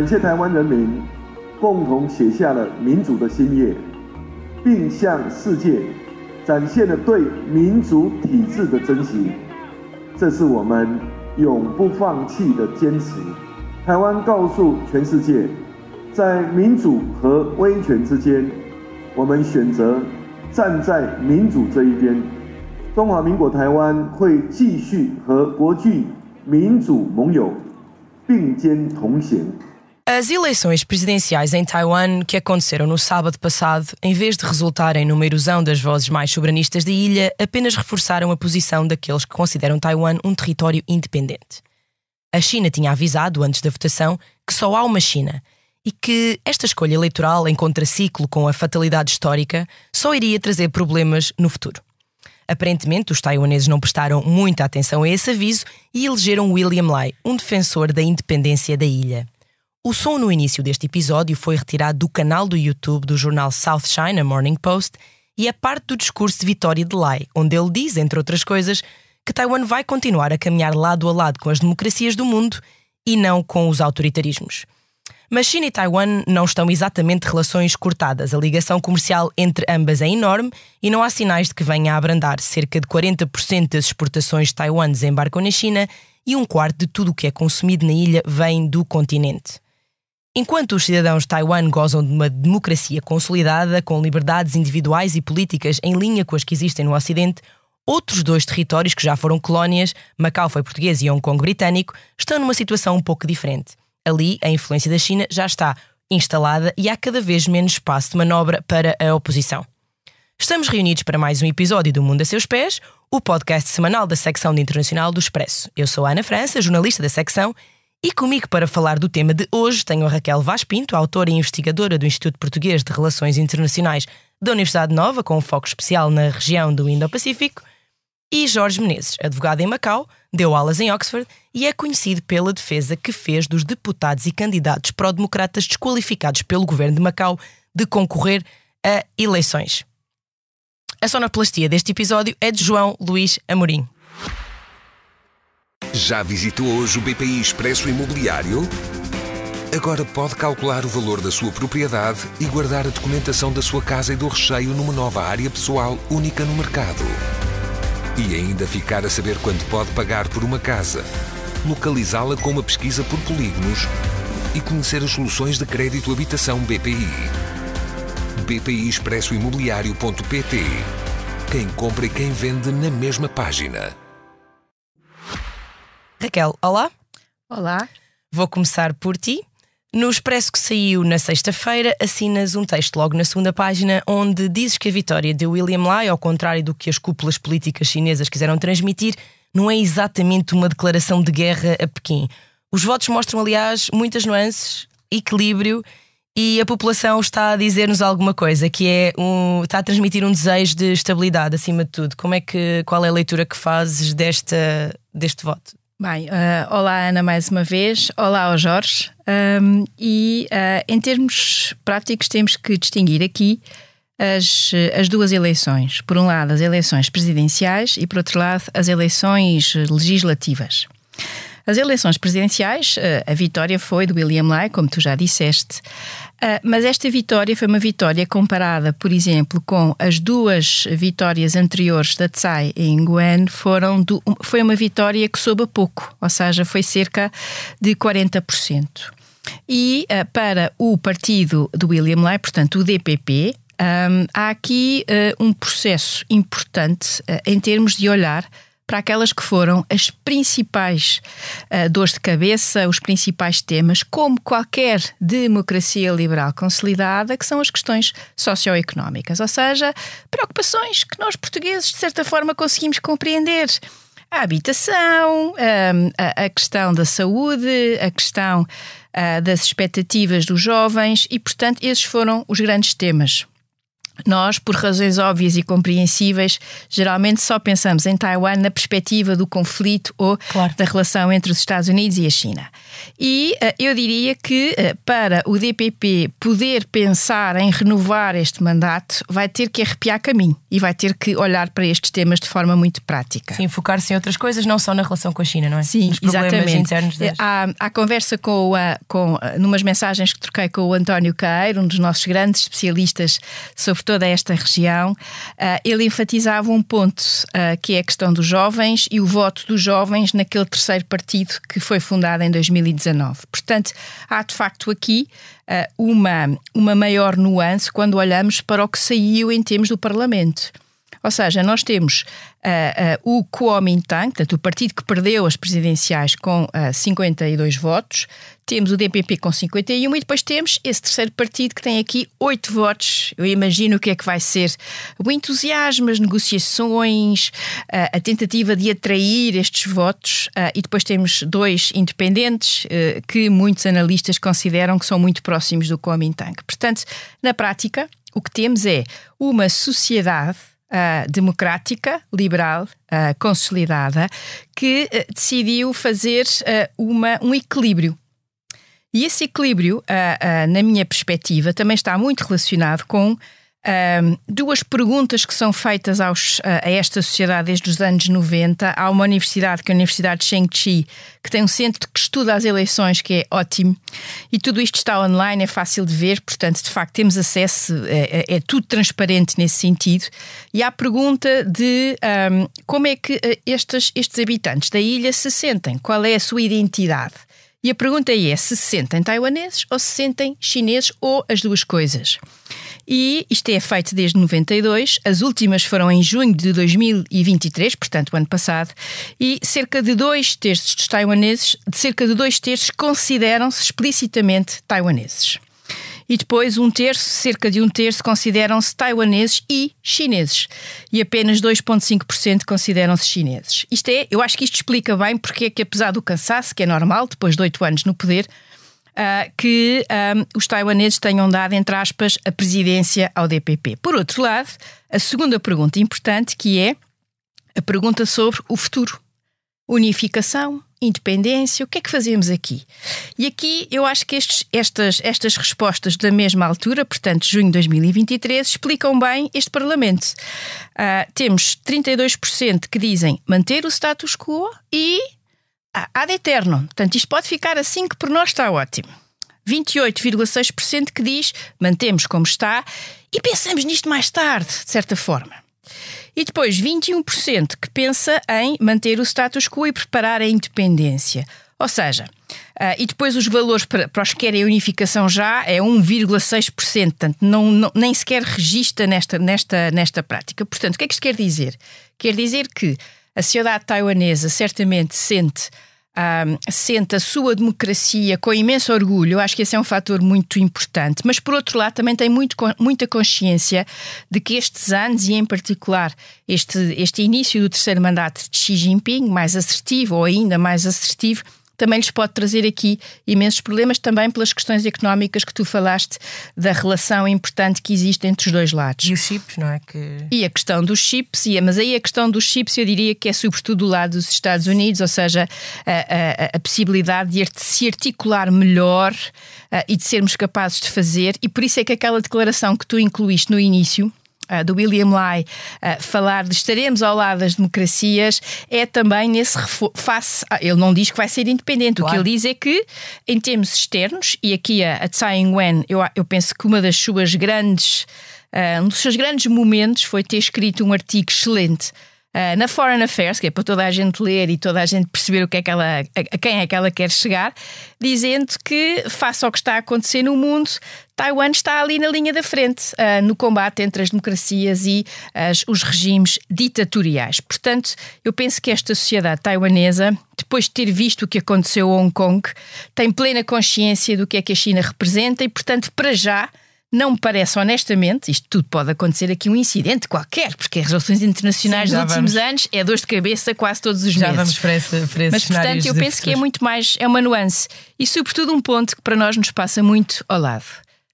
感谢台湾人民共同写下了民主的新页，并向世界展现了对民主体制的珍惜。这是我们永不放弃的坚持。台湾告诉全世界，在民主和威权之间，我们选择站在民主这一边。中华民国台湾会继续和国际民主盟友并肩同行。As eleições presidenciais em Taiwan, que aconteceram no sábado passado, em vez de resultarem numa erosão das vozes mais soberanistas da ilha, apenas reforçaram a posição daqueles que consideram Taiwan um território independente. A China tinha avisado, antes da votação, que só há uma China e que esta escolha eleitoral, em contraciclo com a fatalidade histórica, só iria trazer problemas no futuro. Aparentemente, os taiwaneses não prestaram muita atenção a esse aviso e elegeram William Lai, um defensor da independência da ilha. O som no início deste episódio foi retirado do canal do YouTube do jornal South China Morning Post e é parte do discurso de vitória de Lai, onde ele diz, entre outras coisas, que Taiwan vai continuar a caminhar lado a lado com as democracias do mundo e não com os autoritarismos. Mas China e Taiwan não estão exatamente relações cortadas. A ligação comercial entre ambas é enorme e não há sinais de que venha a abrandar. Cerca de 40% das exportações de Taiwan desembarcam na China e um quarto de tudo o que é consumido na ilha vem do continente. Enquanto os cidadãos de Taiwan gozam de uma democracia consolidada, com liberdades individuais e políticas em linha com as que existem no Ocidente, outros dois territórios que já foram colónias, Macau foi português e Hong Kong britânico, estão numa situação um pouco diferente. Ali, a influência da China já está instalada e há cada vez menos espaço de manobra para a oposição. Estamos reunidos para mais um episódio do Mundo a Seus Pés, o podcast semanal da secção de Internacional do Expresso. Eu sou a Ana França, jornalista da secção, e comigo para falar do tema de hoje tenho a Raquel Vaz Pinto, autora e investigadora do Instituto Português de Relações Internacionais da Universidade Nova, com um foco especial na região do Indo-Pacífico, e Jorge Menezes, advogado em Macau, deu aulas em Oxford e é conhecido pela defesa que fez dos deputados e candidatos pró-democratas desqualificados pelo governo de Macau de concorrer a eleições. A sonoplastia deste episódio é de João Luís Amorim. Já visitou hoje o BPI Expresso Imobiliário? Agora pode calcular o valor da sua propriedade e guardar a documentação da sua casa e do recheio numa nova área pessoal única no mercado. E ainda ficar a saber quanto pode pagar por uma casa, localizá-la com uma pesquisa por polígonos e conhecer as soluções de crédito habitação BPI. bpiexpressoimobiliario.pt. Quem compra e quem vende na mesma página. Raquel, olá. Olá. Vou começar por ti. No Expresso que saiu na sexta-feira, assinas um texto logo na segunda página onde dizes que a vitória de William Lai, ao contrário do que as cúpulas políticas chinesas quiseram transmitir, não é exatamente uma declaração de guerra a Pequim. Os votos mostram, aliás, muitas nuances, equilíbrio, e a população está a dizer-nos alguma coisa, que é está a transmitir um desejo de estabilidade acima de tudo. Qual é a leitura que fazes deste voto? Bem, olá Ana mais uma vez, olá ao Jorge, em termos práticos temos que distinguir aqui as duas eleições. Por um lado as eleições presidenciais e por outro lado as eleições legislativas. As eleições presidenciais, a vitória foi de William Lai, como tu já disseste, mas esta vitória foi uma vitória comparada, por exemplo, com as duas vitórias anteriores da Tsai em Nguyen, foi uma vitória que soube a pouco, ou seja, foi cerca de 40%. E para o partido de William Lai, portanto o DPP, há aqui um processo importante em termos de olhar para aquelas que foram as principais dores de cabeça, os principais temas, como qualquer democracia liberal consolidada, que são as questões socioeconómicas, ou seja, preocupações que nós portugueses, de certa forma, conseguimos compreender. A habitação, a questão da saúde, a questão das expectativas dos jovens e, portanto, esses foram os grandes temas. Nós, por razões óbvias e compreensíveis, geralmente só pensamos em Taiwan na perspectiva do conflito ou da relação entre os Estados Unidos e a China. E eu diria que para o DPP poder pensar em renovar este mandato, vai ter que arrepiar caminho e vai ter que olhar para estes temas de forma muito prática. Sim, focar-se em outras coisas, não só na relação com a China, não é? Sim, nos problemas exatamente. Internos das... Há conversa numas mensagens que troquei com o António Caeiro, um dos nossos grandes especialistas sobre toda esta região. Ele enfatizava um ponto que é a questão dos jovens e o voto dos jovens naquele terceiro partido que foi fundado em 2019. Portanto, há de facto aqui uma maior nuance quando olhamos para o que saiu em termos do Parlamento. Ou seja, nós temos o Kuomintang, portanto, o partido que perdeu as presidenciais com 52 votos, temos o DPP com 51 e depois temos esse terceiro partido que tem aqui 8 votos. Eu imagino o que é que vai ser o entusiasmo, as negociações, a tentativa de atrair estes votos e depois temos 2 independentes que muitos analistas consideram que são muito próximos do Kuomintang. Portanto, na prática, o que temos é uma sociedade democrática, liberal, consolidada, que decidiu fazer um equilíbrio. E esse equilíbrio, na minha perspectiva, também está muito relacionado com 2 perguntas que são feitas a esta sociedade desde os anos 90. Há uma universidade, que é a Universidade de Shengqi, que tem um centro que estuda as eleições, que é ótimo, e tudo isto está online, é fácil de ver, portanto, de facto, temos acesso, é tudo transparente nesse sentido. E há a pergunta de como é que estes habitantes da ilha se sentem, qual é a sua identidade? E a pergunta é se sentem taiwaneses ou se sentem chineses ou as duas coisas. E isto é feito desde 92, as últimas foram em junho de 2023, portanto o ano passado, e cerca de 2/3 dos taiwaneses, consideram-se explicitamente taiwaneses. E depois cerca de 1/3 consideram-se taiwaneses e chineses. E apenas 2,5% consideram-se chineses. Eu acho que isto explica bem porque é que, apesar do cansaço, que é normal, depois de 8 anos no poder, que os taiwaneses tenham dado, entre aspas, a presidência ao DPP. Por outro lado, a segunda pergunta importante, que é a pergunta sobre o futuro. Unificação, independência, o que é que fazemos aqui? E aqui eu acho que estas respostas da mesma altura, portanto junho de 2023, explicam bem este Parlamento. Temos 32% que dizem manter o status quo e ad eterno. Portanto, isto pode ficar assim que por nós está ótimo. 28,6% que diz mantemos como está e pensamos nisto mais tarde, de certa forma. E depois 21% que pensa em manter o status quo e preparar a independência. Ou seja, e depois os valores para os que querem a unificação já é 1,6%, portanto nem sequer registra nesta prática. Portanto, o que é que isto quer dizer? Quer dizer que a sociedade taiwanesa certamente sente a sua democracia com imenso orgulho. Eu acho que esse é um fator muito importante, mas por outro lado também tem muita consciência de que estes anos, e em particular este início do terceiro mandato de Xi Jinping, mais assertivo ou ainda mais assertivo, também lhes pode trazer aqui imensos problemas, também pelas questões económicas que tu falaste, da relação importante que existe entre os dois lados. E os chips, não é? E a questão dos chips, mas aí a questão dos chips eu diria que é sobretudo do lado dos Estados Unidos, ou seja, a possibilidade de se articular melhor e de sermos capazes de fazer, e por isso é que aquela declaração que tu incluíste no início, do William Lai, falar de estaremos ao lado das democracias, é também nesse face. Ele não diz que vai ser independente, claro. O que ele diz é que, em termos externos, e aqui a Tsai Ing-wen, eu penso que um dos seus grandes momentos foi ter escrito um artigo excelente na Foreign Affairs, que é para toda a gente ler e toda a gente perceber a quem é que ela quer chegar, dizendo que, face ao que está a acontecer no mundo, Taiwan está ali na linha da frente, no combate entre as democracias e os regimes ditatoriais. Portanto, eu penso que esta sociedade taiwanesa, depois de ter visto o que aconteceu a Hong Kong, tem plena consciência do que é que a China representa e, portanto, para já, não me parece, honestamente, isto tudo pode acontecer aqui um incidente qualquer, porque as relações internacionais dos últimos anos é dor de cabeça quase todos os meses. Já vamos para esse Mas, portanto, eu penso que é muito mais, é uma nuance. E, sobretudo, um ponto que para nós nos passa muito ao lado.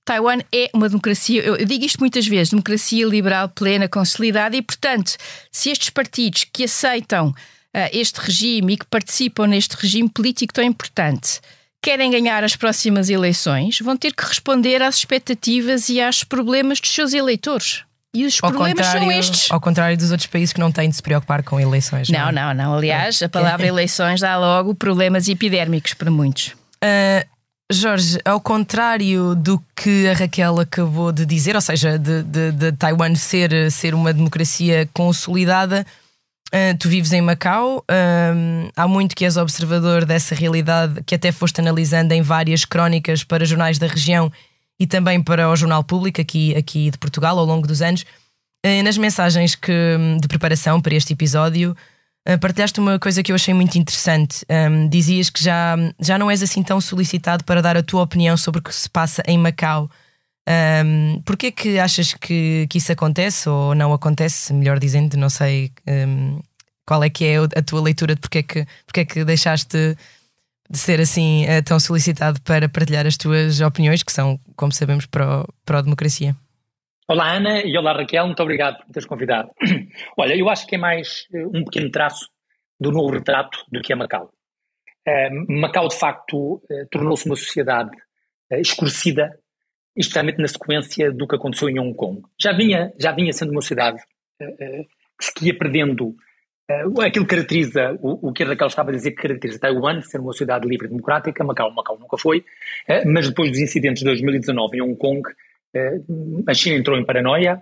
Taiwan é uma democracia, eu digo isto muitas vezes, democracia liberal plena, consolidada, e portanto, se estes partidos que aceitam este regime e que participam neste regime político tão importante querem ganhar as próximas eleições, vão ter que responder às expectativas e aos problemas dos seus eleitores. E os problemas são estes. Ao contrário dos outros países que não têm de se preocupar com eleições. Não. Aliás, a palavra eleições dá logo problemas epidérmicos para muitos. Jorge, ao contrário do que a Raquel acabou de dizer, ou seja, de Taiwan ser uma democracia consolidada, tu vives em Macau, há muito que és observador dessa realidade, que até foste analisando em várias crónicas para jornais da região e também para o Jornal Público aqui de Portugal ao longo dos anos. Nas mensagens de preparação para este episódio, partilhaste uma coisa que eu achei muito interessante. Dizias que já não és assim tão solicitado para dar a tua opinião sobre o que se passa em Macau. Porquê que achas que isso acontece ou não acontece, melhor dizendo? Não sei qual é que é a tua leitura de porque é que deixaste de ser assim tão solicitado para partilhar as tuas opiniões, que são, como sabemos, pró-democracia. Olá Ana e olá Raquel, muito obrigado por me teres convidado. Olha, eu acho que é mais um pequeno traço do novo retrato do que é Macau. Macau, de facto, tornou-se uma sociedade escurecida, especialmente na sequência do que aconteceu em Hong Kong. Já vinha sendo uma sociedade que ia perdendo aquilo que caracteriza, o que a Raquel estava a dizer que caracteriza Taiwan, ser uma sociedade livre e democrática. Macau nunca foi, mas depois dos incidentes de 2019 em Hong Kong, a China entrou em paranoia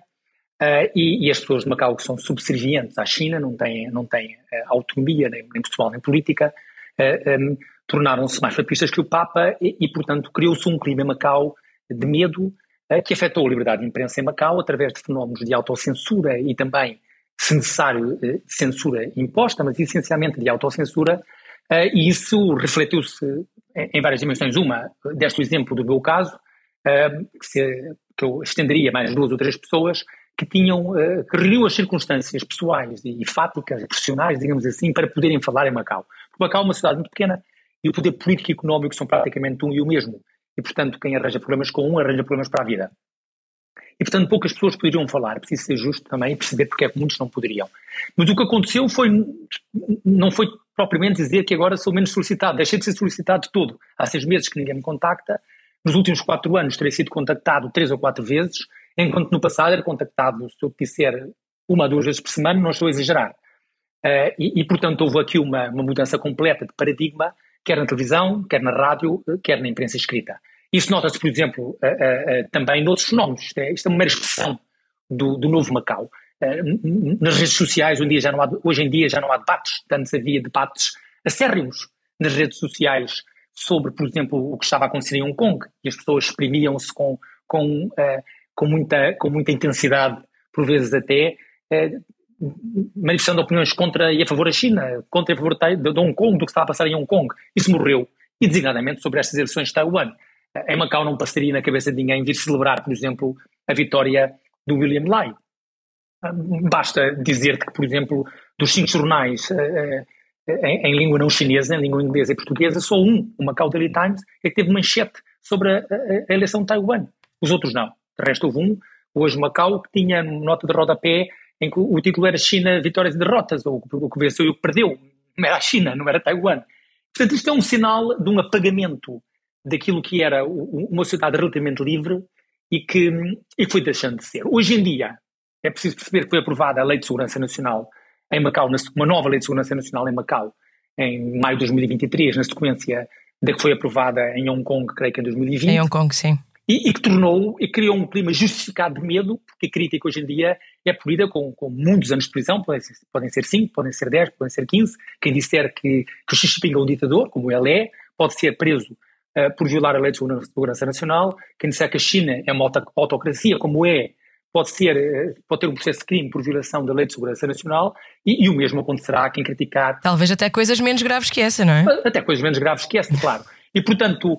e as pessoas de Macau, que são subservientes à China, não têm autonomia nem pessoal nem política, tornaram-se mais papistas que o Papa e portanto criou-se um clima em Macau de medo que afetou a liberdade de imprensa em Macau através de fenómenos de autocensura e também, se necessário, censura imposta, mas essencialmente de autocensura, e isso refletiu-se em várias dimensões. Uma, deste o exemplo do meu caso, que eu estenderia mais 2 ou 3 pessoas que reuniam as circunstâncias pessoais e fáticas, profissionais, digamos assim, para poderem falar em Macau. Porque Macau é uma cidade muito pequena e o poder político e económico são praticamente um e o mesmo. E, portanto, quem arranja problemas com um, arranja problemas para a vida. E, portanto, poucas pessoas poderiam falar. Preciso ser justo também e perceber porque é que muitos não poderiam. Mas o que aconteceu não foi propriamente dizer que agora sou menos solicitado. Deixei de ser solicitado de todo. Há 6 meses que ninguém me contacta. Nos últimos 4 anos terei sido contactado 3 ou 4 vezes, enquanto no passado era contactado, se eu disser, 1 a 2 vezes por semana, não estou a exagerar. Portanto, houve aqui uma mudança completa de paradigma, quer na televisão, quer na rádio, quer na imprensa escrita. Isso nota-se, por exemplo, também noutros fenómenos. Isto é uma mera expressão do novo Macau. Nas redes sociais, hoje em dia já não há debates. Antes havia debates acérrimos nas redes sociais sobre, por exemplo, o que estava a acontecer em Hong Kong, e as pessoas exprimiam-se com muita intensidade, por vezes até, manifestando opiniões contra e a favor da China, contra e a favor de Hong Kong, do que estava a passar em Hong Kong. Isso morreu, e designadamente sobre estas eleições de Taiwan. Em Macau não passaria na cabeça de ninguém vir celebrar, por exemplo, a vitória do William Lai. Basta dizer que, por exemplo, dos 5 jornais em língua não chinesa, em língua inglesa e portuguesa, só o Macau Daily Times, é que teve manchete sobre a eleição de Taiwan. Os outros não. De resto, houve hoje Macau, que tinha nota de rodapé em que o título era China, vitórias e derrotas, ou o que venceu e o que perdeu. Não era a China, não era Taiwan. Portanto, isto é um sinal de um apagamento daquilo que era uma sociedade relativamente livre e que foi deixando de ser. Hoje em dia, é preciso perceber que foi aprovada a Lei de Segurança Nacional em Macau, uma nova Lei de Segurança Nacional em Macau, em maio de 2023, na sequência da que foi aprovada em Hong Kong, creio que em 2020. Em Hong Kong, sim. E que criou um clima justificado de medo, porque a crítica hoje em dia é polida com muitos anos de prisão, podem ser 5, podem ser 10, podem ser 15. Quem disser que o Xi Jinping é um ditador, como ele é, pode ser preso por violar a Lei de Segurança Nacional. Quem disser que a China é uma autocracia, como pode ter um processo de crime por violação da Lei de Segurança Nacional, e o mesmo acontecerá a quem criticar. Talvez até coisas menos graves que essa, não é? Até coisas menos graves que essa, claro. E, portanto,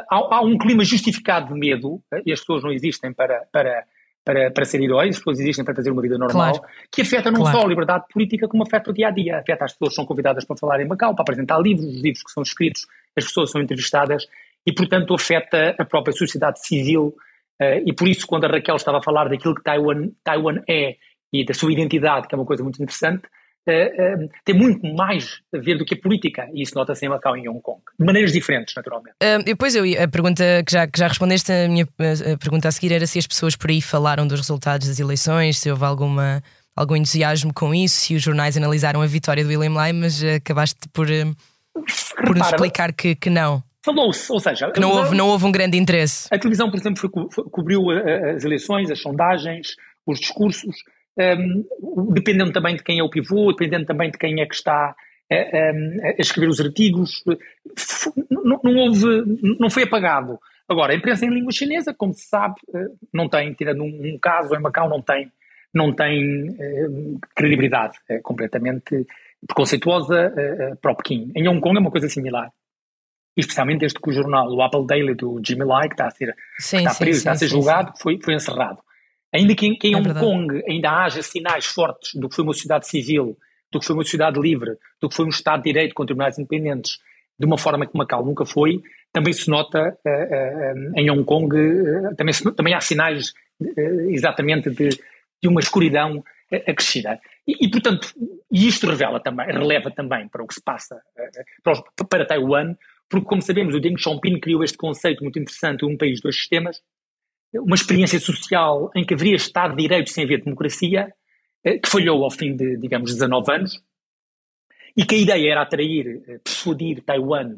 há um clima justificado de medo, e as pessoas não existem para ser heróis, as pessoas existem para fazer uma vida normal, claro, que afeta não só a liberdade política, como afeta o dia-a-dia. Afeta as pessoas que são convidadas para falar em Macau, para apresentar livros, os livros que são escritos, as pessoas são entrevistadas, e, portanto, afeta a própria sociedade civil E por isso, quando a Raquel estava a falar daquilo que Taiwan é e da sua identidade, que é uma coisa muito interessante, tem muito mais a ver do que a política, e isso nota-se em Macau e em Hong Kong, de maneiras diferentes, naturalmente. Depois a pergunta que já respondeste, a minha pergunta a seguir era se as pessoas por aí falaram dos resultados das eleições, se houve algum entusiasmo com isso, se os jornais analisaram a vitória do William Lai, mas acabaste por nos explicar que não. Falou-se, ou seja, que não houve um grande interesse. A televisão, por exemplo, cobriu as eleições, as sondagens, os discursos, dependendo também de quem é o pivô, dependendo também de quem é que está a escrever os artigos. Não foi apagado. Agora, a imprensa em língua chinesa, como se sabe, não tem, tirando um caso em Macau, não tem credibilidade, é completamente preconceituosa para o Pequim. Em Hong Kong é uma coisa similar. Especialmente desde que o jornal, o Apple Daily do Jimmy Lai, que está a ser preso, está a ser julgado, foi encerrado. Ainda que em Hong Kong ainda haja sinais fortes do que foi uma sociedade civil, do que foi uma sociedade livre, do que foi um Estado de Direito com tribunais independentes, de uma forma que Macau nunca foi, também se nota em Hong Kong, também há sinais exatamente de uma escuridão acrescida. Portanto, isto releva também para o que se passa para Taiwan, porque, como sabemos, o Deng Xiaoping criou este conceito muito interessante de um país, dois sistemas, uma experiência social em que haveria Estado de Direito sem haver democracia, que falhou ao fim de, digamos, 19 anos, e que a ideia era persuadir Taiwan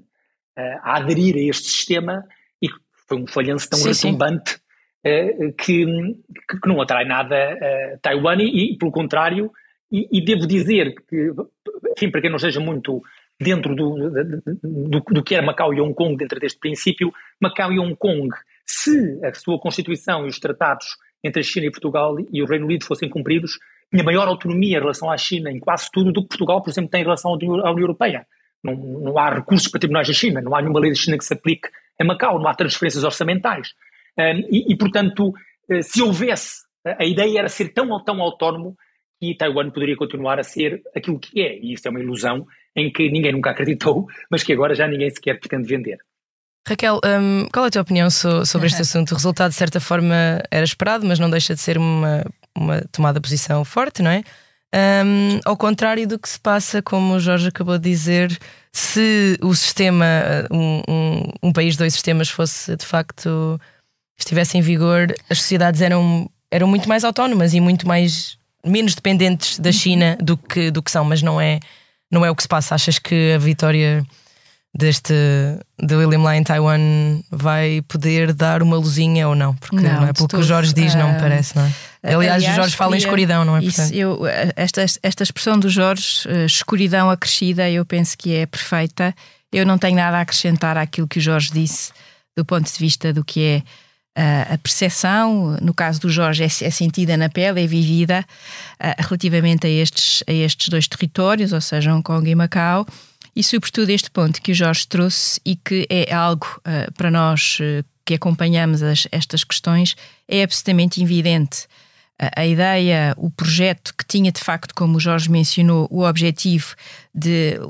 a aderir a este sistema, e foi um falhanço tão retumbante que não atrai nada a Taiwan, e pelo contrário, e devo dizer que, enfim, para quem não esteja muito dentro do que era Macau e Hong Kong, dentro deste princípio, Macau e Hong Kong, se a sua Constituição e os tratados entre a China e Portugal e o Reino Unido fossem cumpridos, tinha maior autonomia em relação à China em quase tudo do que Portugal, por exemplo, tem em relação à União Europeia. Não há recursos para tribunais da China, não há nenhuma lei da China que se aplique a Macau, não há transferências orçamentais. Portanto, se houvesse, a ideia era ser tão autónomo que Taiwan poderia continuar a ser aquilo que é. E isto é uma ilusão em que ninguém nunca acreditou, mas que agora já ninguém sequer pretende vender. Raquel, qual é a tua opinião sobre este assunto? O resultado, de certa forma, era esperado, mas não deixa de ser uma tomada de posição forte, não é? Ao contrário do que se passa, como o Jorge acabou de dizer, se o sistema, um país, dois sistemas, fosse de facto, estivesse em vigor, as sociedades eram muito mais autónomas e menos dependentes da China do que são, mas não é o que se passa. Achas que a vitória do William Lai em Taiwan vai poder dar uma luzinha ou não? Porque não é pelo que o Jorge diz, não me parece, não é? Aliás, o Jorge fala em escuridão, não é? Esta expressão do Jorge, escuridão acrescida, eu penso que é perfeita. Eu não tenho nada a acrescentar àquilo que o Jorge disse do ponto de vista do que é a percepção, no caso do Jorge, é sentida na pele, é vivida relativamente a estes dois territórios, ou seja, Hong Kong e Macau, e sobretudo este ponto que o Jorge trouxe e que é algo para nós que acompanhamos estas questões, é absolutamente evidente. A ideia, o projeto que tinha de facto, como o Jorge mencionou, o objetivo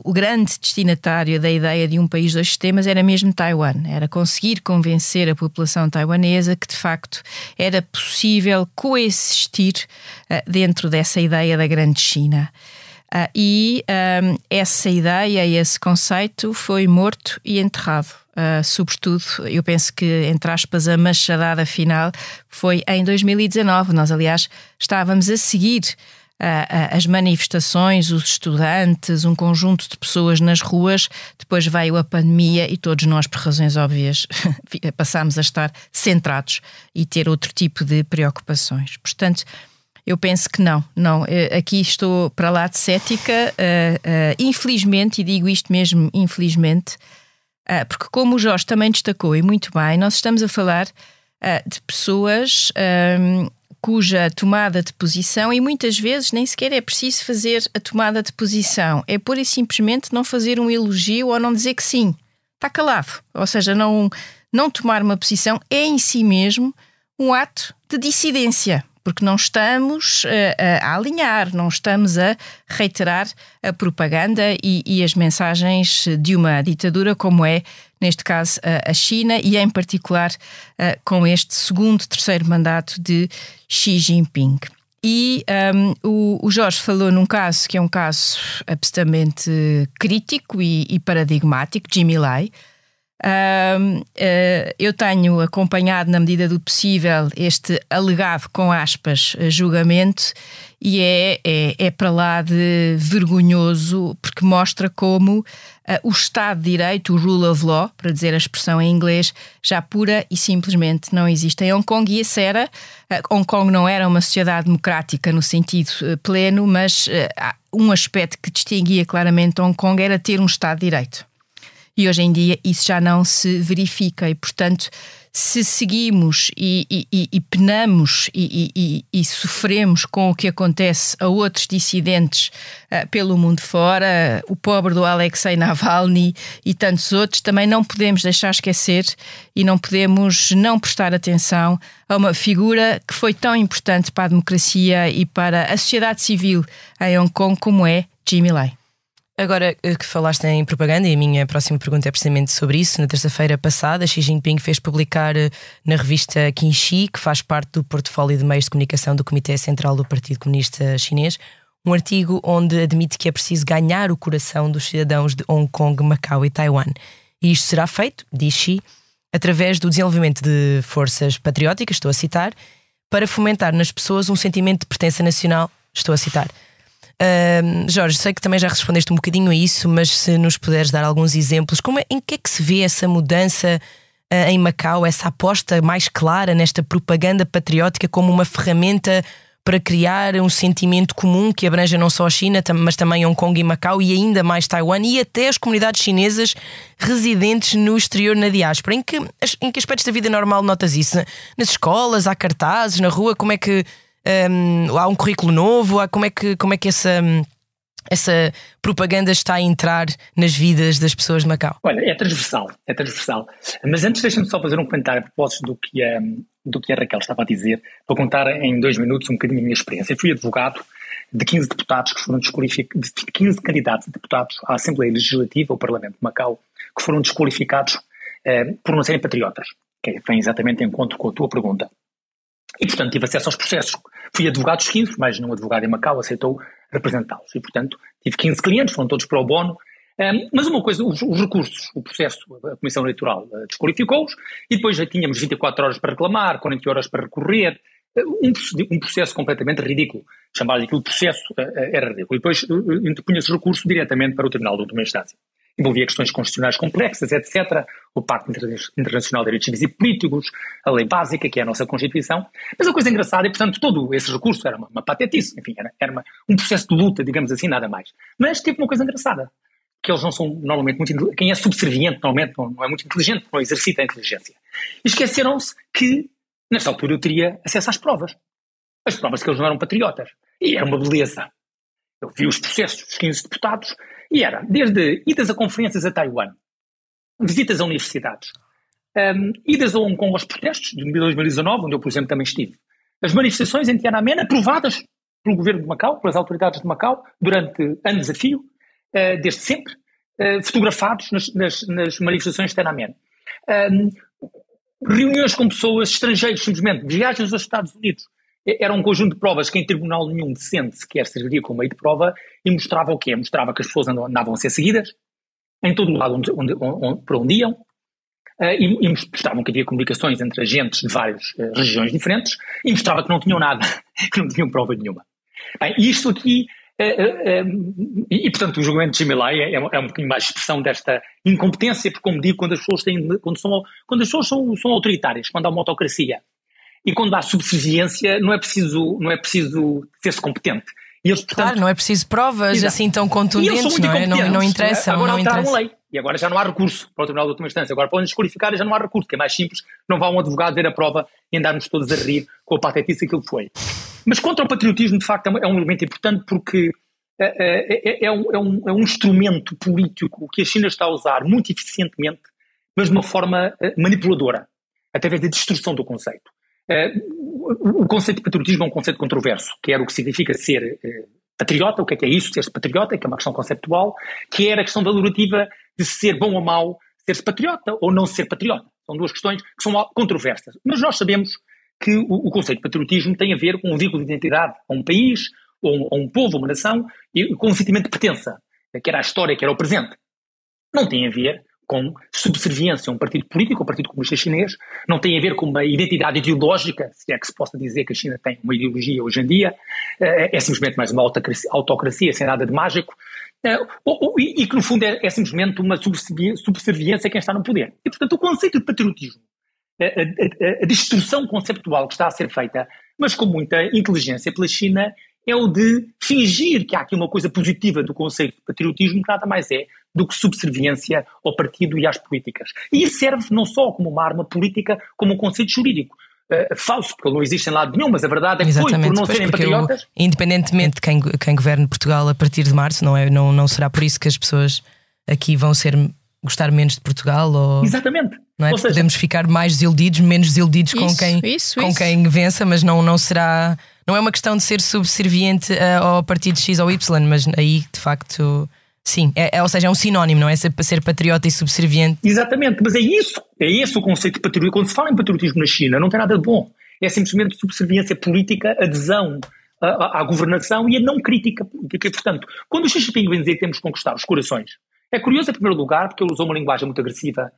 o grande destinatário da ideia de um país, dois sistemas era mesmo Taiwan. Era conseguir convencer a população taiwanesa que de facto era possível coexistir dentro dessa ideia da grande China. Essa ideia, esse conceito foi morto e enterrado. Sobretudo, eu penso que, entre aspas, a machadada final foi em 2019. Nós, aliás, estávamos a seguir as manifestações, os estudantes, um conjunto de pessoas nas ruas. Depois veio a pandemia e todos nós, por razões óbvias, passámos a estar centrados e ter outro tipo de preocupações. Portanto, eu penso que não. Aqui estou para lá de cética, infelizmente, e digo isto mesmo, infelizmente, porque como o Jorge também destacou, e muito bem, nós estamos a falar de pessoas cuja tomada de posição, e muitas vezes nem sequer é preciso fazer a tomada de posição, é pura e simplesmente não fazer um elogio ou não dizer que sim, está calado, ou seja, não tomar uma posição é em si mesmo um ato de dissidência. porque não estamos a alinhar, não estamos a reiterar a propaganda e as mensagens de uma ditadura como é, neste caso, a China e em particular com este terceiro mandato de Xi Jinping. E o Jorge falou num caso que é um caso absolutamente crítico e paradigmático, Jimmy Lai. Eu tenho acompanhado na medida do possível este alegado, com aspas, julgamento, e é para lá de vergonhoso, porque mostra como o Estado de Direito, o rule of law, para dizer a expressão em inglês, já pura e simplesmente não existe em Hong Kong. E Hong Kong não era uma sociedade democrática no sentido pleno, mas um aspecto que distinguia claramente Hong Kong era ter um Estado de Direito. E hoje em dia isso já não se verifica e, portanto, se seguimos e penamos e sofremos com o que acontece a outros dissidentes pelo mundo fora, o pobre do Alexei Navalny e tantos outros, também não podemos deixar esquecer e não podemos não prestar atenção a uma figura que foi tão importante para a democracia e para a sociedade civil em Hong Kong como é Jimmy Lai. Agora que falaste em propaganda, e a minha próxima pergunta é precisamente sobre isso, na terça-feira passada, Xi Jinping fez publicar na revista Qinxi, que faz parte do portfólio de meios de comunicação do Comitê Central do Partido Comunista Chinês, um artigo onde admite que é preciso ganhar o coração dos cidadãos de Hong Kong, Macau e Taiwan. E isto será feito, diz Xi, através do desenvolvimento de forças patrióticas, estou a citar, para fomentar nas pessoas um sentimento de pertença nacional, estou a citar. Jorge, sei que também já respondeste um bocadinho a isso, mas se nos puderes dar alguns exemplos, em que é que se vê essa mudança em Macau, essa aposta mais clara nesta propaganda patriótica como uma ferramenta para criar um sentimento comum que abranja não só a China, mas também Hong Kong e Macau e ainda mais Taiwan e até as comunidades chinesas residentes no exterior, na diáspora? Em que aspectos da vida normal notas isso? Nas escolas, há cartazes, na rua, como é que... há um currículo novo? Como é que essa propaganda está a entrar nas vidas das pessoas de Macau? Olha, é transversal. Mas antes deixa-me só fazer um comentário a propósito do que a Raquel estava a dizer, para contar em 2 minutos um bocadinho a minha experiência. Eu fui advogado de 15 deputados que foram desqualificados, de 15 candidatos a deputados à Assembleia Legislativa, ao Parlamento de Macau, que foram desqualificados por não serem patriotas, que vem exatamente de encontro com a tua pergunta. E, portanto, tive acesso aos processos. Fui advogado dos 15, mas nenhum advogado em Macau aceitou representá-los. E, portanto, tive 15 clientes, foram todos pro bono. Mas uma coisa, os recursos, o processo, a Comissão Eleitoral desqualificou-os, e depois já tínhamos 24 horas para reclamar, 40 horas para recorrer. Um processo completamente ridículo. Chamar-lhe aquilo de processo era ridículo. E depois interpunha-se recurso diretamente para o Tribunal de Última Instância. Envolvia questões constitucionais complexas, etc. O Pacto Internacional de Direitos Civis e Políticos, a lei básica, que é a nossa Constituição. Mas a coisa engraçada é, portanto, todo esse recurso era uma patetice. Enfim, era um processo de luta, digamos assim, nada mais. Mas teve uma coisa engraçada, que eles não são normalmente muito inteligentes. Quem é subserviente, normalmente, não é muito inteligente, não exercita a inteligência. E esqueceram-se que, nessa altura, eu teria acesso às provas. As provas que eles não eram patriotas. E era uma beleza. Eu vi os processos dos 15 deputados, e era desde idas a conferências a Taiwan, visitas a universidades, idas a Hong Kong aos protestos de 2019, onde eu, por exemplo, também estive. As manifestações em Tiananmen, aprovadas pelo governo de Macau, pelas autoridades de Macau, durante anos a fio, desde sempre, fotografados nas manifestações de Tiananmen. Reuniões com pessoas estrangeiras, simplesmente, viagens aos Estados Unidos. Era um conjunto de provas que em tribunal nenhum decente sequer serviria como meio de prova e mostrava o quê? Mostrava que as pessoas andavam a ser seguidas em todo o lado por onde iam e mostravam que havia comunicações entre agentes de várias regiões diferentes e mostrava que não tinham nada, que não tinham prova nenhuma. Bem, isto aqui, portanto o julgamento de Jimmy Lai é um bocadinho mais expressão desta incompetência, porque como digo, quando as pessoas são autoritárias, quando há uma autocracia, e quando há subserviência, não é preciso ser-se competente. E eles, portanto, claro, não é preciso provas assim tão contundentes, não é? Não interessam. Agora alteraram a lei. E agora já não há recurso para o Tribunal de Última Instância. Agora podem desqualificar e já não há recurso, que é mais simples. Não vá um advogado ver a prova e andarmos todos a rir com a patetice que aquilo foi. Mas contra o patriotismo, de facto, é um elemento importante porque é um instrumento político que a China está a usar muito eficientemente, mas de uma forma manipuladora, através da destruição do conceito. o conceito de patriotismo é um conceito controverso, quer o que significa ser patriota, o que é isso, ser-se patriota, que é uma questão conceptual, quer a questão valorativa de ser bom ou mau, ser-se patriota ou não ser patriota. São duas questões que são controversas. Mas nós sabemos que o conceito de patriotismo tem a ver com um vínculo de identidade a um país, ou a um povo, a uma nação, e com um sentimento de pertença, quer à história, quer ao presente. Não tem a ver com subserviência a um partido político, o Partido Comunista Chinês, não tem a ver com uma identidade ideológica, se é que se possa dizer que a China tem uma ideologia hoje em dia, é simplesmente mais uma autocracia sem nada de mágico, e que no fundo é simplesmente uma subserviência a quem está no poder. E portanto o conceito de patriotismo, a distorção conceptual que está a ser feita, mas com muita inteligência pela China, é o de fingir que há aqui uma coisa positiva do conceito de patriotismo, que nada mais é do que subserviência ao partido e às políticas. E isso serve não só como uma arma política, como um conceito jurídico. Falso, porque não existe em lado nenhum, mas a verdade é que foi por não serem patriotas. Independentemente de quem governe Portugal a partir de março, não será por isso que as pessoas aqui vão gostar menos de Portugal? Ou... Exatamente. Não é? Ou seja, podemos ficar mais desiludidos, menos desiludidos com quem vença, mas não será. Não é uma questão de ser subserviente ao partido X ou Y, mas aí de facto sim, ou seja, é um sinónimo, não é? Ser patriota e subserviente. Exatamente, mas é esse o conceito de patriotismo. Quando se fala em patriotismo na China, não tem nada de bom. É simplesmente subserviência política, adesão à governação e a não crítica política. E, portanto, quando o Xi Jinping vem dizer que temos que conquistar os corações, é curioso em primeiro lugar porque ele usou uma linguagem muito agressiva,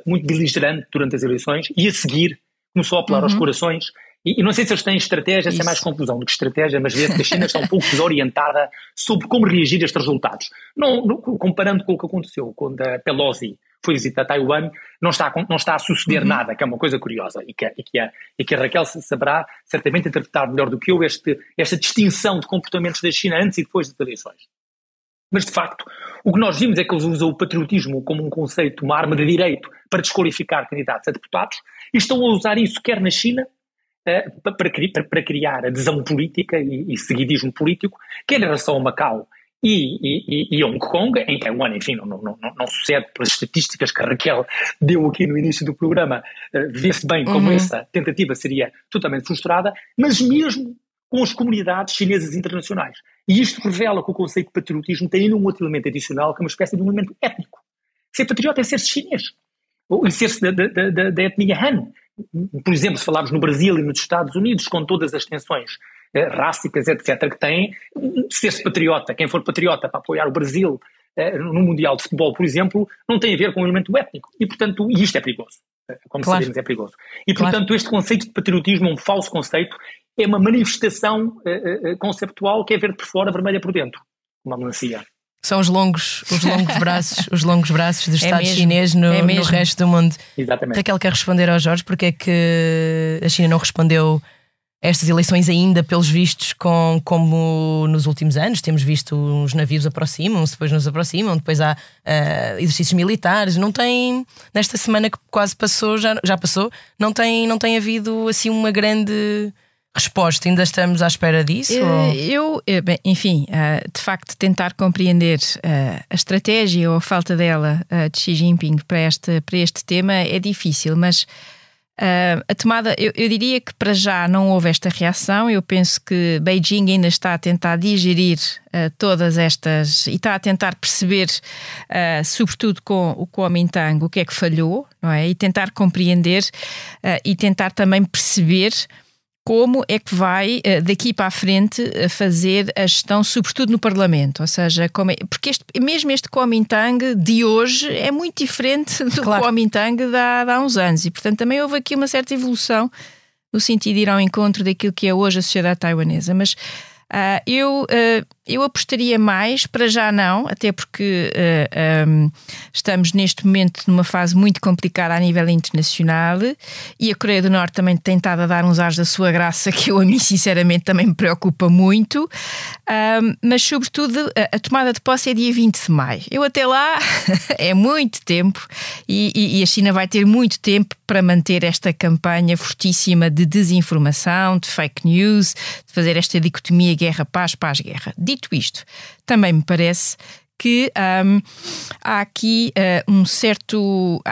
muito beligerante durante as eleições, e a seguir começou a apelar aos corações. E não sei se eles têm estratégia, se é mais confusão do que estratégia, mas vê que a China está um pouco desorientada sobre como reagir a estes resultados. Comparando com o que aconteceu quando a Pelosi foi visitar Taiwan, não está a suceder nada, que é uma coisa curiosa, e que a Raquel saberá certamente interpretar melhor do que eu esta distinção de comportamentos da China antes e depois das eleições. Mas, de facto, o que nós vimos é que eles usam o patriotismo como um conceito, uma arma de direito para desqualificar candidatos a deputados, e estão a usar isso quer na China, para criar adesão política e seguidismo político, quer em relação a Macau e Hong Kong. Em Taiwan, enfim, não sucede pelas estatísticas que a Raquel deu aqui no início do programa, vê-se bem como essa tentativa seria totalmente frustrada, mas mesmo com as comunidades chinesas internacionais. E isto revela que o conceito de patriotismo tem ainda um outro elemento adicional, que é uma espécie de um elemento étnico. Ser patriota é ser-se chinês, ou ser-se da etnia Han. Por exemplo, se falarmos no Brasil e nos Estados Unidos, com todas as tensões rássicas, etc., que têm, ser-se patriota, quem for patriota para apoiar o Brasil no Mundial de Futebol, por exemplo, não tem a ver com um elemento étnico. E, portanto, isto é perigoso. Como sabemos, é perigoso. E, portanto, este conceito de patriotismo é um falso conceito, é uma manifestação conceptual que é verde por fora, vermelha por dentro. Uma melancia. São os longos braços do Estado chinês no resto do mundo. Exatamente. Raquel quer responder ao Jorge porque é que a China não respondeu a estas eleições ainda, pelos vistos, como nos últimos anos. Temos visto os navios aproximam-se, depois nos aproximam, depois há exercícios militares. Não tem, nesta semana que quase passou, já passou, não tem havido assim uma grande resposta. Ainda estamos à espera disso? Enfim, de facto, tentar compreender a estratégia ou a falta dela de Xi Jinping para este tema é difícil, mas a tomada, eu diria que para já não houve esta reação. Eu penso que Beijing ainda está a tentar digerir todas estas e está a tentar perceber, sobretudo com o Kuomintang, o que é que falhou, não é? E tentar compreender e tentar também perceber como é que vai daqui para a frente fazer a gestão, sobretudo no Parlamento, ou seja, porque mesmo este Kuomintang de hoje é muito diferente do Kuomintang de há uns anos, e portanto também houve aqui uma certa evolução no sentido de ir ao encontro daquilo que é hoje a sociedade taiwanesa, mas eu apostaria mais, para já não, até porque estamos neste momento numa fase muito complicada a nível internacional e a Coreia do Norte também tem estado a dar uns ares da sua graça que a mim sinceramente também me preocupa muito, mas sobretudo a tomada de posse é dia 20 de maio. Eu até lá é muito tempo e a China vai ter muito tempo para manter esta campanha fortíssima de desinformação, de fake news, de fazer esta dicotomia guerra-paz, paz-guerra. Dito isto, também me parece que há aqui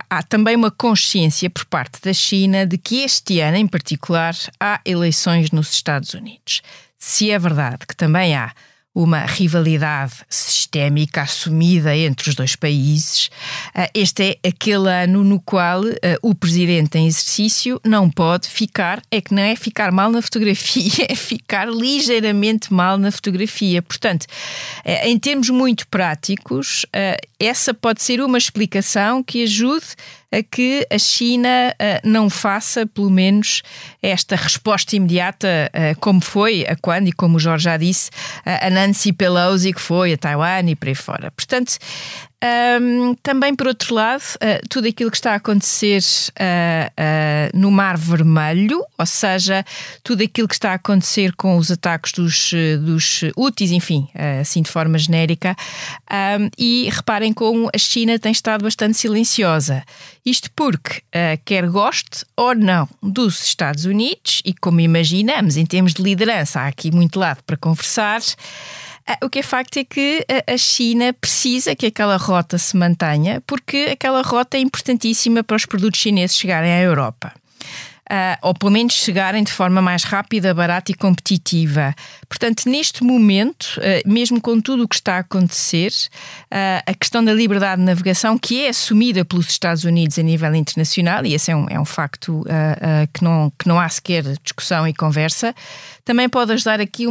há também uma consciência por parte da China de que este ano, em particular, há eleições nos Estados Unidos. Se é verdade que também há uma rivalidade sistémica assumida entre os dois países, este é aquele ano no qual o presidente em exercício não pode ficar, não é ficar mal na fotografia, é ficar ligeiramente mal na fotografia. Portanto, em termos muito práticos, essa pode ser uma explicação que ajude a que a China não faça, pelo menos, esta resposta imediata, como foi a quando, e como o Jorge já disse, a Nancy Pelosi, que foi a Taiwan e por aí fora. Portanto, também, por outro lado, tudo aquilo que está a acontecer no Mar Vermelho, ou seja, tudo aquilo que está a acontecer com os ataques dos Houthis, enfim, assim de forma genérica, e reparem como a China tem estado bastante silenciosa. Isto porque, quer goste ou não dos Estados Unidos, e como imaginamos, em termos de liderança, há aqui muito lado para conversar. O que é facto é que a China precisa que aquela rota se mantenha, porque aquela rota é importantíssima para os produtos chineses chegarem à Europa. Ou pelo menos chegarem de forma mais rápida, barata e competitiva. Portanto, neste momento, mesmo com tudo o que está a acontecer, a questão da liberdade de navegação, que é assumida pelos Estados Unidos a nível internacional, e esse é um facto que não há sequer discussão e conversa, também pode ajudar aqui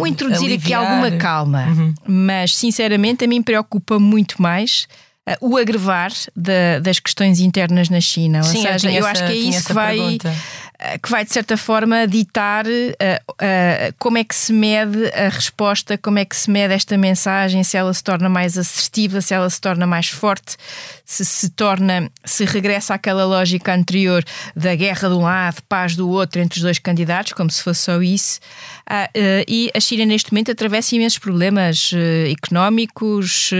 introduzir aqui alguma calma. Mas, sinceramente, a mim preocupa muito mais o agrevar das questões internas na China. Ou seja, eu acho que é isso que vai de certa forma ditar como é que se mede a resposta, como é que se mede esta mensagem, se ela se torna mais assertiva, se ela se torna mais forte, se regressa àquela lógica anterior da guerra de um lado, paz do outro entre os dois candidatos, como se fosse só isso. E a China neste momento atravessa imensos problemas económicos,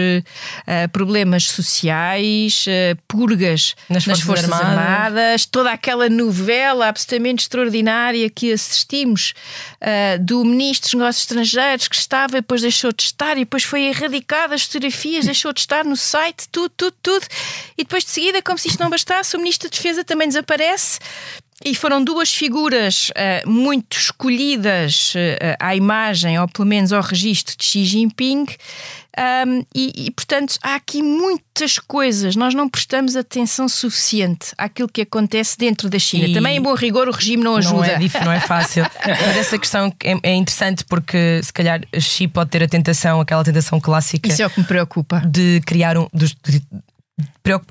problemas sociais, purgas nas Forças Armadas, toda aquela novela absolutamente extraordinária que assistimos do Ministro dos Negócios Estrangeiros que estava e depois deixou de estar e depois foi erradicada as fotografias, deixou de estar no site, tudo. E depois de seguida, como se isto não bastasse, o Ministro da Defesa também desaparece. E foram duas figuras muito escolhidas à imagem, ou pelo menos ao registro de Xi Jinping, e portanto há aqui muitas coisas, nós não prestamos atenção suficiente àquilo que acontece dentro da China. Também, em bom rigor, o regime não ajuda. Não é fácil. Mas essa questão é interessante porque se calhar Xi pode ter aquela tentação clássica. Isso é o que me preocupa. De criar ou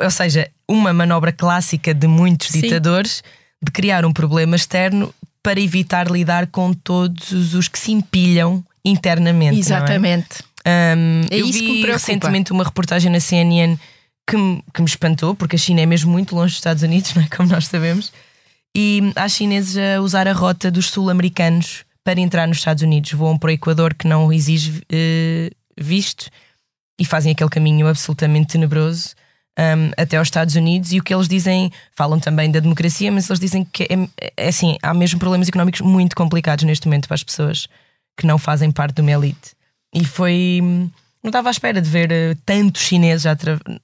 seja, uma manobra clássica de muitos ditadores, de criar um problema externo para evitar lidar com todos os que se empilham internamente. Exatamente. Eu vi recentemente uma reportagem na CNN que me espantou, porque a China é mesmo muito longe dos Estados Unidos, não é? Como nós sabemos, e há chineses a usar a rota dos sul-americanos para entrar nos Estados Unidos. Voam para o Equador, que não exige visto, e fazem aquele caminho absolutamente tenebroso até aos Estados Unidos. E o que eles dizem, falam também da democracia, mas eles dizem que é assim, há mesmo problemas económicos muito complicados neste momento para as pessoas que não fazem parte de uma elite. E não estava à espera de ver tantos chineses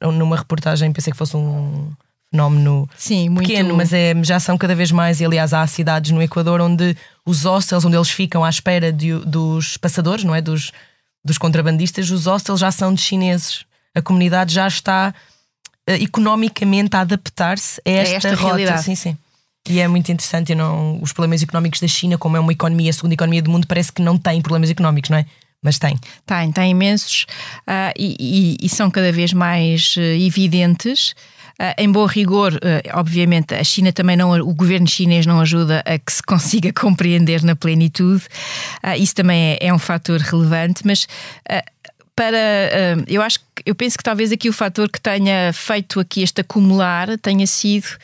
numa reportagem. Pensei que fosse um fenómeno pequeno, mas já são cada vez mais. E aliás, há cidades no Equador onde os hostels, onde eles ficam à espera dos passadores, não é? Dos contrabandistas, os hostels já são de chineses. A comunidade já está economicamente a adaptar-se a esta rota. Realidade. Sim. E é muito interessante. Os problemas económicos da China, como é uma economia, a segunda economia do mundo, parece que não tem problemas económicos, não é? Mas tem imensos, e são cada vez mais evidentes. Em bom rigor, obviamente, a China também o governo chinês não ajuda a que se consiga compreender na plenitude. Isso também é um fator relevante, mas eu penso que talvez aqui o fator que tenha feito aqui este acumular tenha sido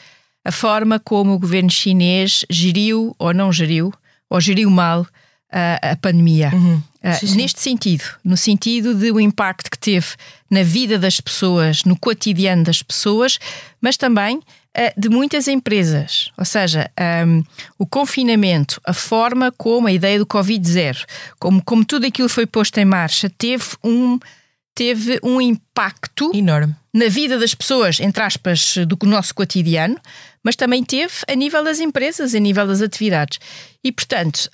a forma como o governo chinês geriu ou não geriu, ou geriu mal, a pandemia. Sim. Neste sentido, no sentido do impacto que teve na vida das pessoas, no cotidiano das pessoas, mas também de muitas empresas. Ou seja, o confinamento, a forma como a ideia do Covid-0, como tudo aquilo foi posto em marcha, teve um impacto enorme na vida das pessoas, entre aspas, do nosso cotidiano, mas também teve a nível das empresas, a nível das atividades. E, portanto,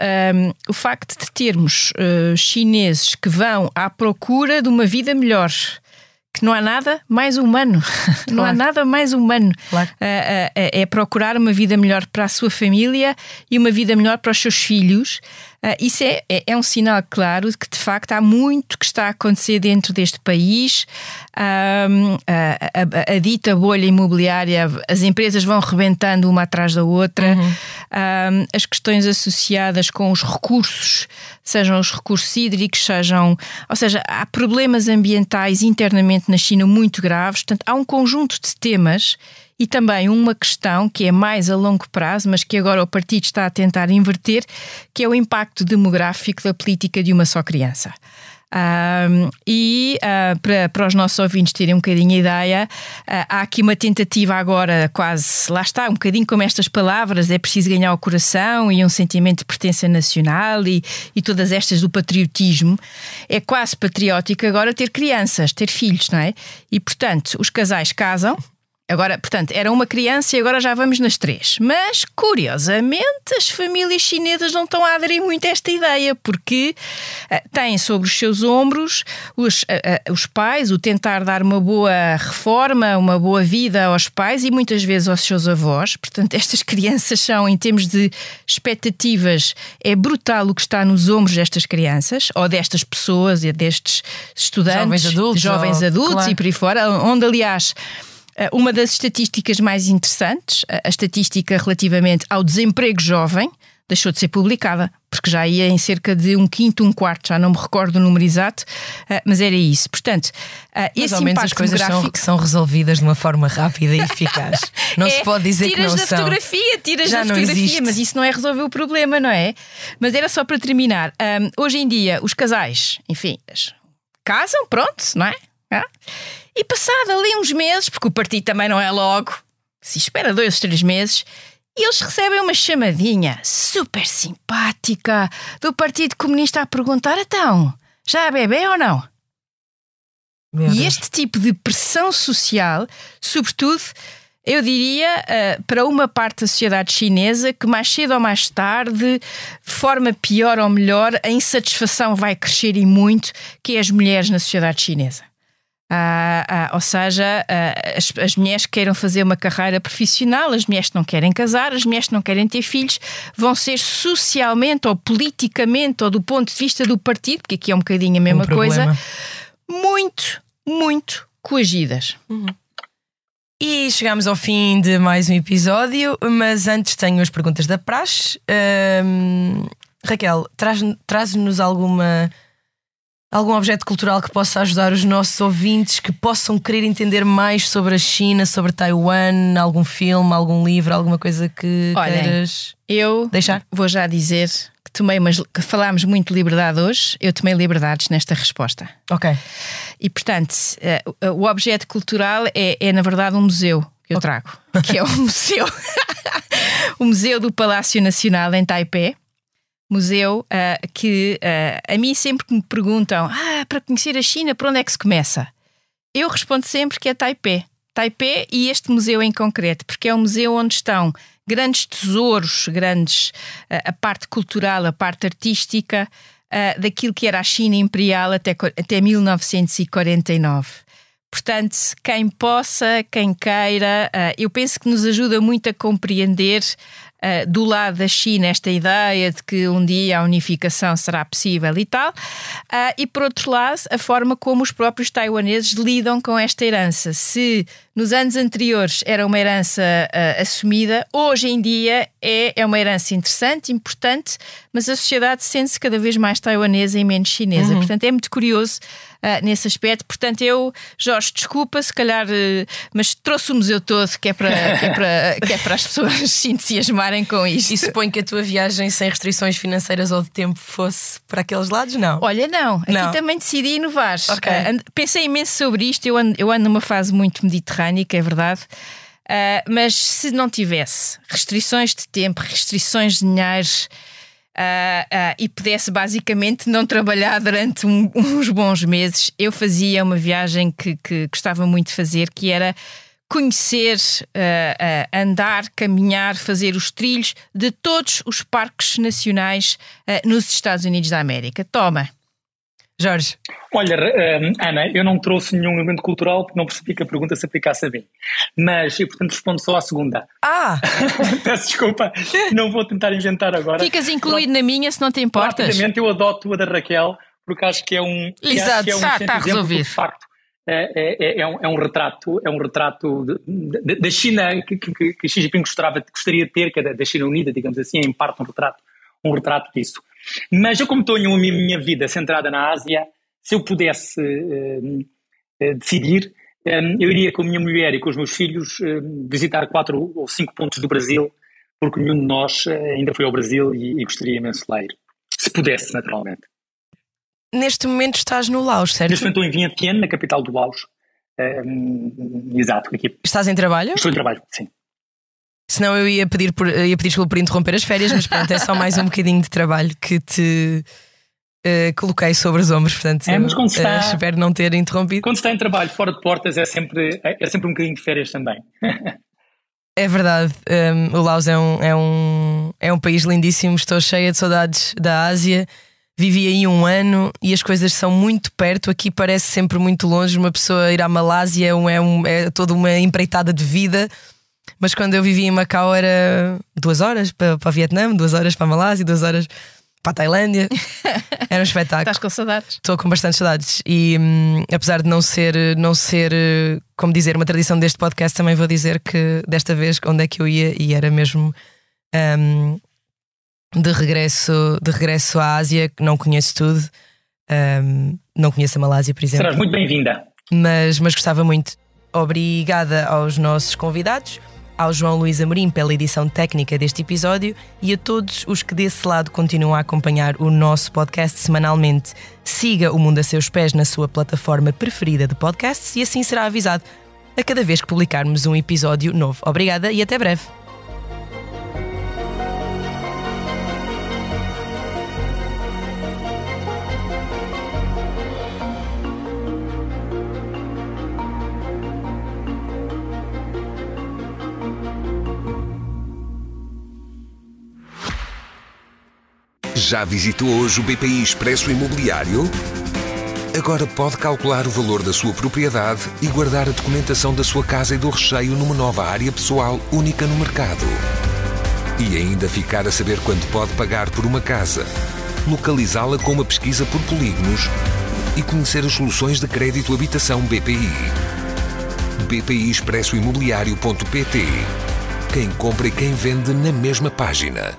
o facto de termos chineses que vão à procura de uma vida melhor, que não há nada mais humano, Claro. não há nada mais humano, Claro. É procurar uma vida melhor para a sua família e uma vida melhor para os seus filhos. Isso é um sinal claro de que, de facto, há muito que está a acontecer dentro deste país. A dita bolha imobiliária, as empresas vão rebentando uma atrás da outra. As questões associadas com os recursos, sejam os recursos hídricos, ou seja, há problemas ambientais internamente na China muito graves. Portanto, há um conjunto de temas e também uma questão que é mais a longo prazo, mas que agora o partido está a tentar inverter, que é o impacto demográfico da política de uma só criança. Para os nossos ouvintes terem um bocadinho a ideia, há aqui uma tentativa agora quase, lá está, um bocadinho como estas palavras, é preciso ganhar o coração e um sentimento de pertença nacional e todas estas do patriotismo. É quase patriótico agora ter crianças, ter filhos, não é? E, portanto, os casais casam. Agora, portanto, era uma criança e agora já vamos nas 3. Mas, curiosamente, as famílias chinesas não estão a aderir muito a esta ideia, porque têm sobre os seus ombros os pais, o tentar dar uma boa reforma, uma boa vida aos pais e muitas vezes aos seus avós. Portanto, estas crianças são, em termos de expectativas, é brutal o que está nos ombros destas crianças, ou destas pessoas, e destes estudantes, jovens adultos claro. E por aí fora, onde, aliás, uma das estatísticas mais interessantes, a estatística relativamente ao desemprego jovem, deixou de ser publicada, porque já ia em cerca de 1/5, 1/4, já não me recordo o número exato, mas era isso. Portanto, esse ao menos impacto as coisas demográfico... são resolvidas de uma forma rápida e eficaz. Não se pode dizer que não são. Tiras da fotografia, mas isso não é resolver o problema, não é? Mas era só para terminar. Hoje em dia, os casais, enfim, casam, pronto, não é? E passado ali uns meses, porque o partido também não é logo, se espera 2 ou 3 meses, e eles recebem uma chamadinha super simpática do Partido Comunista a perguntar: então, já há bebê ou não? E este tipo de pressão social, sobretudo, eu diria, para uma parte da sociedade chinesa, que mais cedo ou mais tarde, de forma pior ou melhor, a insatisfação vai crescer e muito, que é as mulheres na sociedade chinesa. Ou seja, as mulheres que queiram fazer uma carreira profissional, as mulheres que não querem casar, as mulheres que não querem ter filhos, vão ser socialmente ou politicamente ou do ponto de vista do partido, porque aqui é um bocadinho a mesma coisa, muito, muito coagidas. E chegamos ao fim de mais um episódio, mas antes tenho as perguntas da praxe. Raquel, traz-nos algum objeto cultural que possa ajudar os nossos ouvintes, que possam querer entender mais sobre a China, sobre Taiwan, algum filme, algum livro, alguma coisa que queiras deixar? Vou já dizer que falámos muito de liberdade hoje, eu tomei liberdades nesta resposta. Ok. E, portanto, o objeto cultural é na verdade um museu que eu trago, que é o Museu do Palácio Nacional em Taipei. Museu que a mim sempre que me perguntam para conhecer a China, por onde é que se começa? Eu respondo sempre que é Taipei. Taipei e este museu em concreto, porque é um museu onde estão grandes tesouros, a parte cultural, a parte artística daquilo que era a China imperial até 1949. Portanto, quem possa, quem queira, eu penso que nos ajuda muito a compreender do lado da China esta ideia de que um dia a unificação será possível e tal, e por outro lado a forma como os próprios taiwaneses lidam com esta herança, se nos anos anteriores era uma herança assumida, hoje em dia é uma herança interessante, importante, mas a sociedade sente-se cada vez mais taiwanesa e menos chinesa. Portanto, é muito curioso nesse aspecto. Portanto, Jorge, desculpa, se calhar, mas trouxe o museu todo, que é para as pessoas se entusiasmarem com isto. E suponho que a tua viagem sem restrições financeiras ou de tempo fosse para aqueles lados, não? Olha, não. Aqui também decidi inovar. Okay. Pensei imenso sobre isto. Eu ando numa fase muito mediterrânea, que é verdade. Mas se não tivesse restrições de tempo, restrições de dinheiro, e pudesse basicamente não trabalhar durante uns bons meses, eu fazia uma viagem que gostava muito de fazer, que era conhecer, andar, caminhar, fazer os trilhos de todos os parques nacionais nos Estados Unidos da América. Toma! Jorge. Olha, Ana, eu não trouxe nenhum elemento cultural porque não percebi que a pergunta se aplicasse a mim. Mas eu, portanto, respondo só à segunda. Peço desculpa, não vou tentar inventar agora. Ficas incluído na minha, se não te importas. Rapidamente, eu adoto a da Raquel, porque acho que é um... Exato, está resolvido. De facto, é um retrato da China que Xi Jinping gostaria de ter, que é da China Unida, digamos assim, é em parte um retrato disso. Mas eu, como tenho a minha vida centrada na Ásia, se eu pudesse decidir, eu iria com a minha mulher e com os meus filhos visitar 4 ou 5 pontos do Brasil, porque nenhum de nós ainda foi ao Brasil e gostaria imenso de lá ir. Se pudesse, naturalmente. Neste momento estás no Laos, certo? Neste momento estou em Vientiane, na capital do Laos. Exato. Aqui. Estás em trabalho? Estou em trabalho, sim. Senão eu ia pedir desculpa por interromper as férias, mas pronto, é só mais um bocadinho de trabalho que te coloquei sobre os ombros, portanto mas quando está, espero não ter interrompido. Quando se está em trabalho fora de portas é sempre um bocadinho de férias também. É verdade, o Laos é um país lindíssimo, estou cheia de saudades da Ásia, vivi aí 1 ano e as coisas são muito perto, aqui parece sempre muito longe, uma pessoa ir à Malásia é toda uma empreitada de vida. Mas quando eu vivia em Macau era 2 horas para o Vietnã, 2 horas para a Malásia, 2 horas para a Tailândia. Era um espetáculo. Estás com saudades? Estou com bastante saudades. E apesar de não ser, como dizer, uma tradição deste podcast, também vou dizer que desta vez onde é que eu ia, e era mesmo de regresso à Ásia, que não conheço tudo. Não conheço a Malásia, por exemplo. Serás muito bem-vinda. Mas gostava muito. Obrigada aos nossos convidados, ao João Luís Amorim pela edição técnica deste episódio e a todos os que desse lado continuam a acompanhar o nosso podcast semanalmente. Siga o Mundo a Seus Pés na sua plataforma preferida de podcasts e assim será avisado a cada vez que publicarmos um episódio novo. Obrigada e até breve. Já visitou hoje o BPI Expresso Imobiliário? Agora pode calcular o valor da sua propriedade e guardar a documentação da sua casa e do recheio numa nova área pessoal única no mercado. E ainda ficar a saber quanto pode pagar por uma casa, localizá-la com uma pesquisa por polígonos e conhecer as soluções de crédito habitação BPI. BPI Expresso Imobiliário.pt. Quem compra e quem vende na mesma página.